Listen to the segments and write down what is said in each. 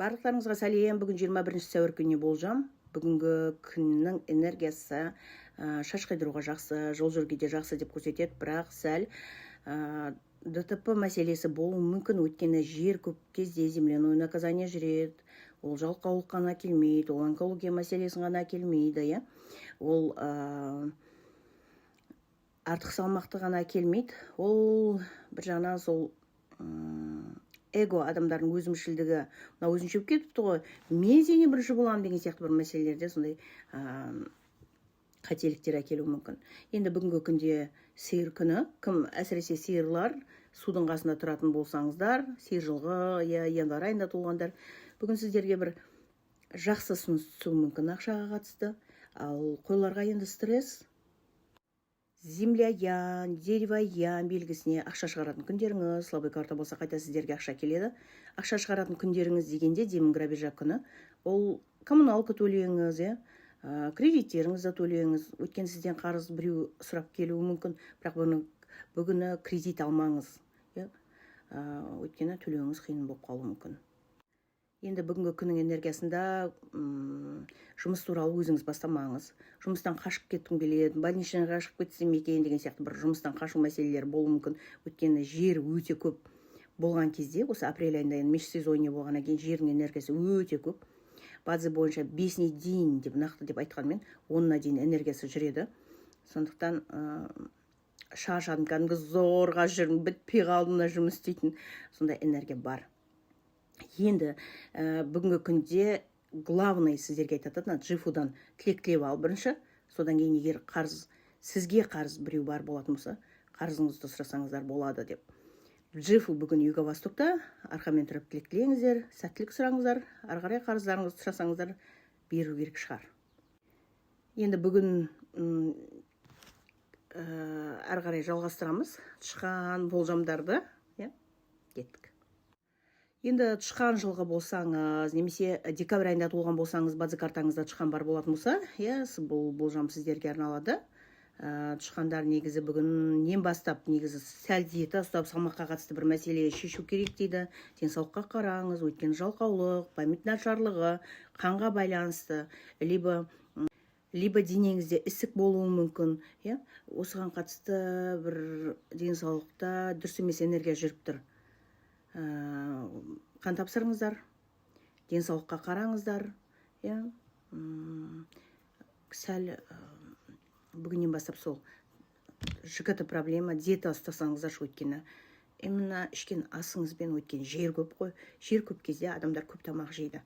Барлықтарыңызға сәлем. Бүгін 21 сәуір күніне болжам. Бүгінгі күннің энергиясы шаш қайдыруға жақсы, жол жүруге де жақсы деп көрсетеді, бірақ сәл ДТП мәселесі болуы мүмкін. Өйткені жер көп кезде земляное наказание жүреді. Ол жалқаулық қана келмейді, ол онкология мәселесін ғана келмейді, иә. Ол артық салмақты ғана келмейді. Ол бір жағынан сол эго, адамдардың өзімшілдігі, мына өзімшіліп кетіпті ғой, мен сенен бірінші боламын деген сияқты бір мәселелерде сондай қателіктер әкелуі мүмкін. Енді бүгінгі күнде сиыр күні, кім әсіресе сиырлар, судың қасында тұратын болсаңыздар, сиыр жылғы, январь айында туылғандар, бүгін сіздерге бір жақсы ұсыныс түсуі мүмкін ақшаға қатысты. Ал қойларға енді стресс, земляян, деревоян белгісіне ақша шығаратын күндеріңіз, слабый карта болса қайта сіздерге ақша келеді. Ақша шығаратын күндеріңіз дегенде демон грабежа күні. Ол коммуналка төлеңіз, кредиттеріңізді төлеңіз. Өткен сізден қарыз біреу сұрап келуі мүмкін, бірақ бүгіні кредит алмаңыз. Өткені төлеуіңіз қиын болып қалуы мүмкін. Енді бүгінгі күннің энергиясында жұмыс туралы өзіңіз бастамаңыз. Жұмыстан қашып кеттім келеді, больничныйға қашып кетсем екен деген сияқты бір жұмыстан қашу мәселелері болуы мүмкін. Өйткені жер өте көп болған кезде, осы апрель айында межсезонье болғаннан кейін жердің энергиясы өте көп. Базы бойынша 5-не дейін деп нақты деп айтқанмен 10-на дейін энергиясы жүреді. Сондықтан шаршадым, кәдімгі зорға жүрмін, бітпей қалдым жұмыс істейтін сондай энергия бар. Енді бүгінгі күнде главный сіздерге айтатын джифудан тілек тілеп ал бірінші, содан кейін егер сізге қарыз біреу бар болатын болса, қарызыңызды сұрасаңыздар болады деп. Джифу бүгін Юго-Востокта, арқамен тұрып тілек тілеңіздер, сәттілік сұраңыздар, ары қарай қарыздарыңызды сұрасаңыздар беру керек шығар. Енді бүгін ары қарай жалғастырамыз тышқан болжамдарды, кеттік. Енді тышқан жылғы болсаңыз, немесе декабрь айында туылған болсаңыз, базы картаңызда тышқан бар болатын болса, бұл болжам сіздерге арналады. Тышқандар негізі бүгіннен бастап негізі сәл диета ұстап салмаққа қатысты бір мәселе шешу керек дейді. Денсаулыққа қараңыз, өйткені жалқаулық, память нашарлығы, қанға байланысты, либо денеңізде ісік болуы мүмкін. Осыған қатысты бір денсаулықта дұрыс емес энергия жүріп тұр. Қан тапсырыңыздар, денсаулыққа қараңыздар, сәл бүгіннен бастап сол ЖКТ проблема, диета ұстасаңыздар, өйткені именно ішкен асыңызбен, өйткені жер көп қой, жер көп кезде адамдар көп тамақ жейді.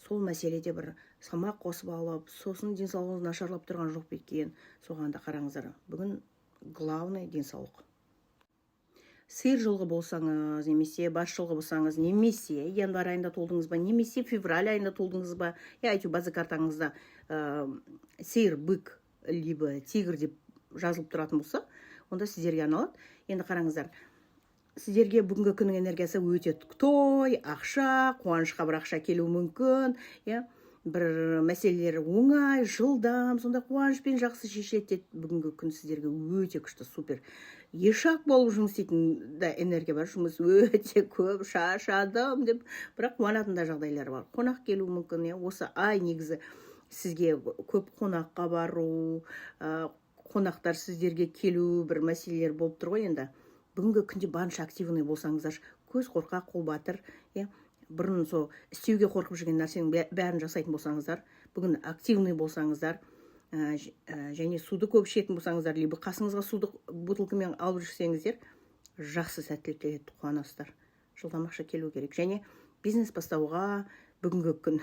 Сол мәселеде бір салмақ қосып алып, сосын денсаулығыңыз нашарлап тұрған жоқ бекен, соған да қараңыздар. Бүгін главный денсаулық. Сиыр жылғы болсаңыз, немесе бас жылғы болсаңыз, немесе январь айында толдыңыз ба, немесе февраль айында толдыңыз ба, әйтеу базы картаңызда сиыр, бык, либо тигр деп жазылып тұратын болса, онда сіздерге арналады. Енді қараңыздар, сіздерге бүгінгі күннің энергиясы өте той, ақша, қуанышқа бір ақша келуі мүмкін, бір мәселелер оңай, жылдам, сонда қуанышпен жақсы шешіледі. Бүгінгі күн сіздерге өте күшті, супер. Ешақ болып жұмыс істейтін энергия бар, жұмыс өте көп, шаршадым деп, бірақ қуанатын да жағдайлар бар. Қонақ келуі мүмкін, осы ай негізі сізге көп қонаққа бару, қонақтар сіздерге келу бір мәселелер болып тұр ғой. Енді бүгінгі күнде барынша активный болсаңыздар, көз қорқақ, қол батыр, бұрын сол істеуге қорқып жүрген нәрсенің бәрін жасайтын болсаңыздар, бүгін активный болсаңыздар, және суды көп ішетін болсаңыздар, либо қасыңызға суды бутылкамен алып жүрсеңіздер, жақсы сәттілік келеді, қуанасыздар. Жылдам ақша келу керек. Және бизнес бастауға бүгінгі күн,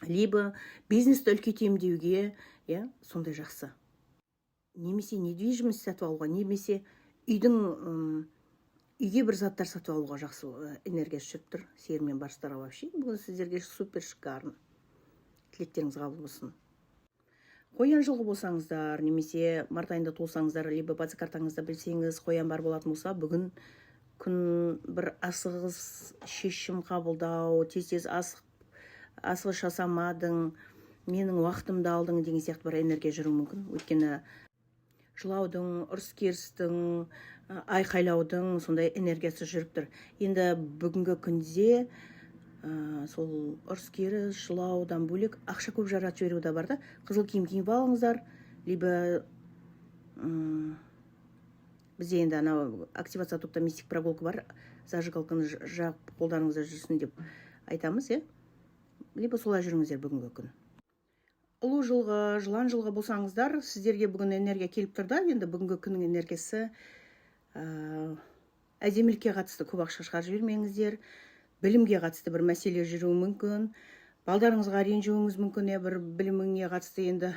либо бизнесті үлкейтемін деуге, сондай жақсы. Немесе недвижимость сатып алуға, немесе үйге бір заттар сатып алуға жақсы энергиясы жүріп тұр. Сиырмен барыстарға вообще. Бүгін сіздерге супер шикарно. Тілектеріңіз қабыл болсын. Қоян жылғы болсаңыздар, немесе март айында туылсаңыздар, либо базы картаңызда білсеңіз, қоян бар болатын болса, бүгін күн бір асығыс шешім қабылдау, тез асығыс жасамадың, менің уақытымды алдың деген сияқты бір энергия жүру мүмкін. Өйткені жылаудың, ұрыс-керістің, айқайлаудың сондай энергиясы жүріп тұр. Енді бүгінгі күнде сол ұрыс керіс жылаудан бөлек ақша көп жаратып жіберу да бар да. Қызыл киім киіп алыңыздар, либо бізде енді анау активация топта мистик прогулка бар, зажигалканы жағып қолдарыңызда жүрсін деп айтамыз, либо солай жүріңіздер бүгінгі күн. Ұлу жылғы, жылан жылғы болсаңыздар, сіздерге бүгін энергия келіп тұр да. Енді бүгінгі күннің энергиясы әдемілікке қатысты көп ақша шығарып жібермеңіздер. Білімге қатысты бір мәселе жүруі мүмкін. Балдарыңызға ренжуіңіз мүмкін, бір біліміңе қатысты енді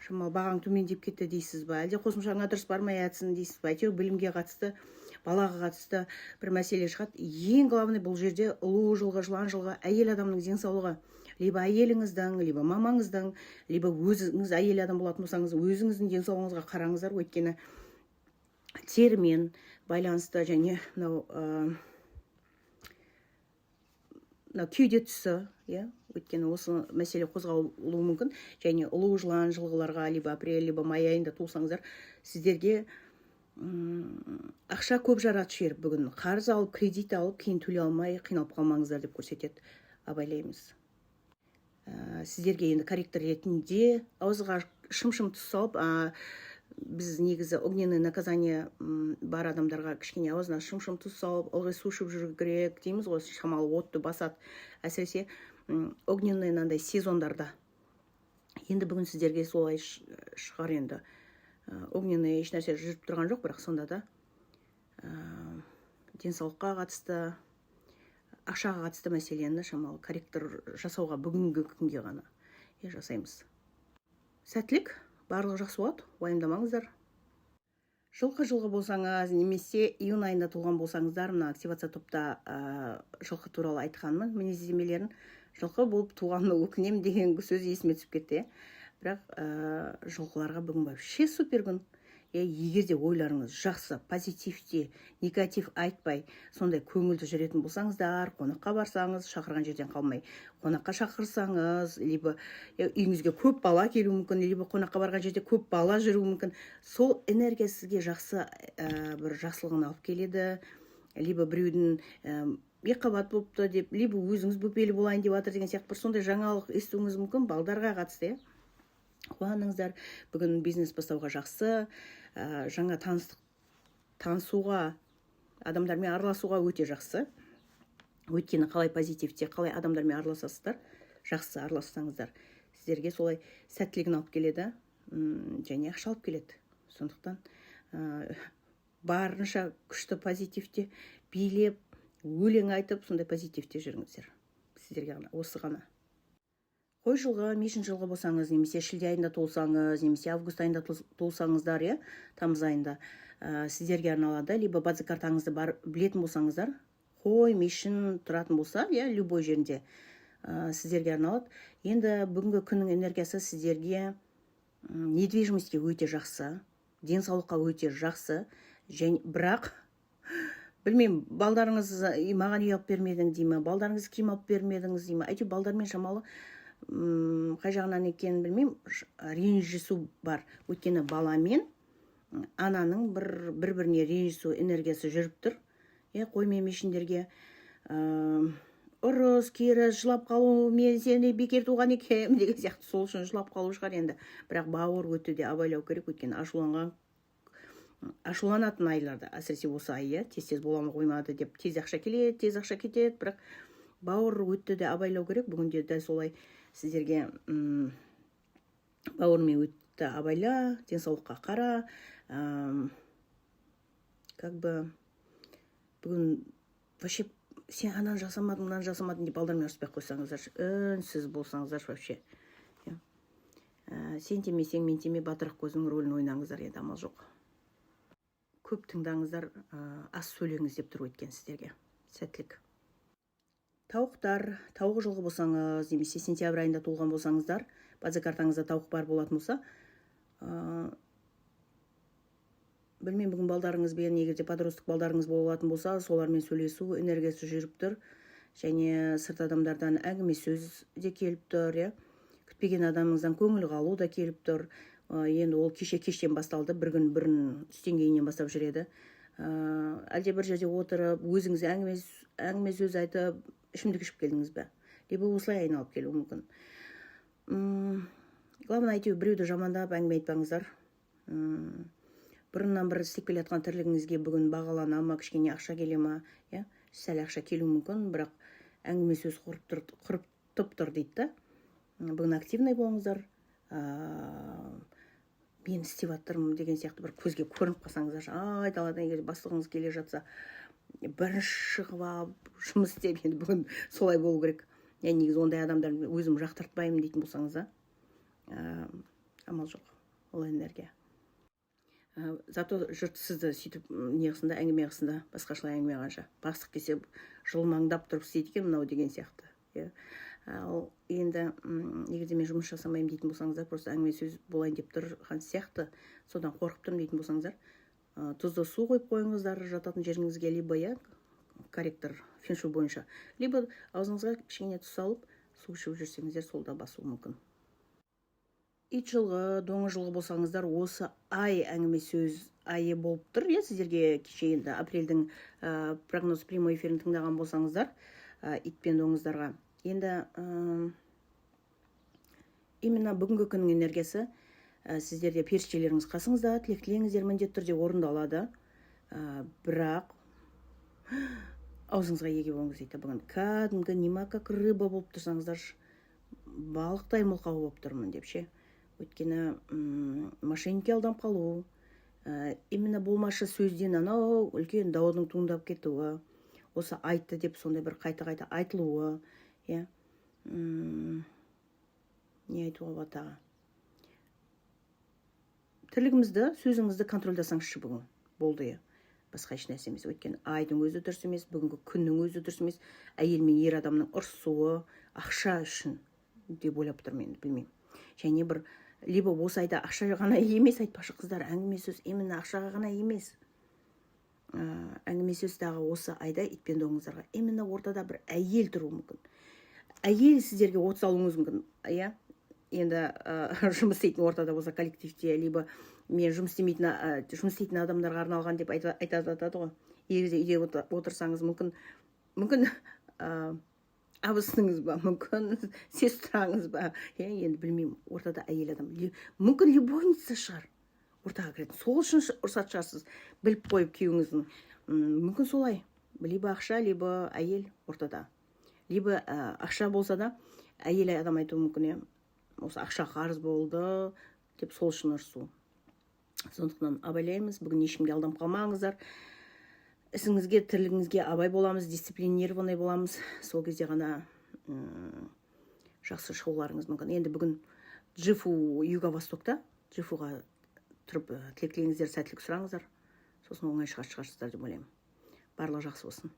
шамалы бағаң төмендеп кетті дейсіз ба, әлде қосымшаңа дұрыс бармай жатсын дейсіз ба. Әйтеуір білімге қатысты, балаға қатысты бір мәселе шығады. Ең главный бұл жерде ұлу жылғы, жылан жылғы әйел адамның денсаулығы. Либо әйеліңіздің, либо мамаңыздың, либо өзіңіз әйел адам болатын болсаңыз, өзіңіздің денсаулығыңызға қараңыздар. Өйткені терімен байланысты және кеуде тұсы, өйткені осы мәселе қозғалуы мүмкін. Және ұлу жылан жылғыларға, либо апрель, либо май айында туылсаңыздар, сіздерге ақша көп жаратып жіберіп бүгін қарыз алып, кредит алып, кейін төлей алмай қиналып қалмаңыздар деп көрсетеді. Абайлаймыз. Сіздерге енді корректор ретінде ауызға шым-шым тұз салып, біз негізі огненный наказание бар адамдарға кішкене аузына шым-шым тұз салып, ылғи су ішіп жүру керек дейміз ғой, шамалы отты басады. Әсіресе огненный нандай сезондарда. Енді бүгін сіздерге солай шығар енді. Огненный ешнәрсе жүріп тұрған жоқ, бірақ сонда да денсаулыққа қатысты, ақшаға қатысты мәселені шамалы корректор жасауға бүгінгі күнге ғана жасаймыз. Сәттілік, барлығы жақсы болады, уайымдамаңыздар. Жылқы болсаңыз, немесе июнь айында туылған болсаңыздар, мына активация топта жылқы туралы айтқанмын, мінездемелерін. Жылқы болып туғанына өкінемін деген сөз есіме түсіп кетті. Бірақ жылқыларға бүгін вообще супер күн. Егерде ойларыңыз жақсы, позитивте, негатив айтпай, сондай көңілді жүретін болсаңыздар, қонаққа барсаңыз, шақырған жерден қалмай, қонаққа шақырсаңыз, либо үйіңізге көп бала келуі мүмкін, либо қонаққа барған жерде көп бала жүруі мүмкін, сол энергия сізге жақсы бір жақсылығын алып келеді, либо біреудің екіқабат болыпты деп, либо өзіңіз бөпелі болайын деп жатыр деген сияқты бір сондай жаңалық естуіңіз мүмкін. Балдарға қатысты, қуаныңыздар. Бүгін бизнес бастауға жақсы, жаңа танысуға, адамдармен араласуға өте жақсы. Өйткені қалай позитивте, қалай адамдармен араласасыздар, жақсы аралассаңыздар, сіздерге солай сәттілігін алып келеді, және ақша алып келеді. Сондықтан барынша күшті позитивте билеп, өлең айтып, сондай позитивте жүріңіздер. Сіздерге ғана, осы ғана. Қой жылғы, мешін жылғы болсаңыз, немесе шілде айында туылсаңыз, немесе август айында туылсаңыздар, тамыз айында сіздерге арналады, либо базы картаңызды білетін болсаңыздар, қой, мешін тұратын болса, любой жерінде сіздерге арналады. Енді бүгінгі күннің энергиясы сіздерге недвижимостьке өте жақсы, денсаулыққа өте жақсы, және бірақ білмеймін, балдарыңыз маған үй алып бермедің деймі, балдарыңыз киім алып бермедіңіз деймі, әйтеуір балдармен шамалы қай жағынан екенін білмеймін, ренжісу бар. Өйткені баламен ананың бір-біріне ренжісу энергиясы жүріп тұр. Қоймен мешіндерге ұрыс, керіс, жылап қалу, мен сені бекер туған екем деген сияқты, сол үшін жылап қалу шығар енді. Бірақ бауыр өте де абайлау керек, өйткені ашуланатын айларда, әсіресе осы ай, тез боламы қоймады деп, тез ақша келеді, тез ақша кетеді, бірақ бауыр өтті де абайлау керек. Бүгінде дәл солай сіздерге бауырмен өтті абайла, денсаулыққа қара, бүгін вообще сен анан жасамадың, мынаны жасамадың деп балдармен ұрыспай қойсаңыздар, үнсіз болсаңыздар вообще. Сен темесең, мен теме, батырақ көздің рөлін ойнаңыздар, енді амал жоқ. Көп тыңдаңыздар, аз сөйлеңіз деп тұр өткен сіздерге. Сәттілік. Тауықтар, тауық жылғы болсаңыз, немесе сентябрь айында туылған болсаңыздар, база картаңызда тауық бар болатын болса, білмеймін, бүгін балдарыңызбен, егерде подростық балдарыңыз болатын болса, солармен сөйлесу энергиясы жүріп тұр, және сырт адамдардан әңгіме сөз де келіп тұр, күтпеген адамыңыздан көңіл қалу да келіп тұр. Енді ол кештен басталды, бір күн бірін түстен кейіннен бастап жүреді. Әлде бір жерде отырып, өзіңіз әңгіме сөз айтып ішімдік ішіп келдіңіз бе, либо осылай айналып келуі мүмкін. Главное, әйтеуір біреуді жамандап әңгіме айтпаңыздар. Бұрыннан бір істеп келе жатқан тірлігіңізге бүгін бағалана ма, кішкене ақша келе ма, сәл ақша келуі мүмкін, бірақ әңгіме сөз құрып тұр дейді да. Бүгін активный болыңыздар, мен істеп жатырмын деген сияқты бір көзге көрініп қалсаңыздар, айдаладан егер бастығыңыз келе жатса, бірінші шығып алып жұмыс істеп, енді бүгін солай болу керек. Негізі ондай адамдар өзім жақтыртпаймын дейтін болсаңыз, амал жоқ ол энергия. Зато жұрт сізді сөйтіп неғысында, әңгіме қысында, басқашылай әңгіме қанша. Бастық келсе жылмаңдап тұрып істейді екен мынау деген сияқты. Ал енді егерде мен жұмыс жасамаймын дейтін болсаңыздар, просто әңгіме сөз болайын деп тұрған сияқты, содан қорқып тұрмын дейтін болсаңыздар, тұзды су қойып қойыңыздар жататын жеріңізге, либо корректор феншуй бойынша, либо аузыңызға кішкене тұз салып су ішіп жүрсеңіздер, сол да басуы мүмкін. Ит жылғы, доңыз жылғы болсаңыздар, осы ай әңгіме сөз айы болып тұр. Сіздерге кеше енді апрельдің прогноз прямой эфирін тыңдаған болсаңыздар, ит пен доңыздарға. Енді именно бүгінгі күннің энергиясы сіздерде періштелеріңіз қасыңызда, тілек тілеңіздер міндетті түрде орындалады. Бірақ аузыңызға еге болыңыз дейді. Бүгін кәдімгі нема как рыба болып тұрсаңыздар, балықтай мылқау болып тұрмын деп ше. Өйткені мошенникке алданып қалу, именно болмашы сөзден анау үлкен даудың туындап кетуі, осы айтты деп сондай бір қайта-қайта айтылуы, не айтуға батаға. Тірлігімізді, сөзіңізді контрольдасаңызшы бүгін, болды басқа еш нәрсе емес. Өйткені айдың өзі дұрыс емес, бүгінгі күннің өзі дұрыс емес, әйел мен ер адамның ұрсуы ақша үшін деп ойлап тұрмын, енді білмеймін. Және бір либо осы айда ақша ғана емес, айтпақшы қыздар, әңгіме сөз именно ақшаға ғана емес. Әңгіме сөздағы осы айда ит пен доңыздарға именно ортада бір әйел тұруы мүмкін. Әйел сіздерге от салуыңыз мүмкін. Енді жұмыс істейтін ортада болса коллективте, либо мен жұмыс істейтін адамдарға арналған деп айтады ғой. Егер үйде отырсаңыз мүмкін абысыңыз ба, мүмкін сестраңыз ба, енді білмеймін, ортада әйел адам. Мүмкін любовница шығар, ортаға кіретін. Сол үшін ұрсат шығарсыз, біліп қойып күйеуіңіздің. Мүмкін солай, либо ақша, либо әйел ортада. Либо ақша болса да, әйел адам айтуы мүмкін, осы ақша қарыз болды деп сол үшін ұрсу. Сондықтан абайлаймыз, бүгін ешкімге алданып қалмаңыздар. Ісіңізге, тірлігіңізге абай боламыз, дисциплинированный боламыз. Сол кезде ғана жақсы шығуларыңыз мүмкін. Енді бүгін Джифу Юго-Востокта, Джифуға тұрып тілек тілеңіздер, сәттілік сұраңыздар. Сосын оңай шығарсыздар деп ойлаймын. Барлығы жақсы болсын.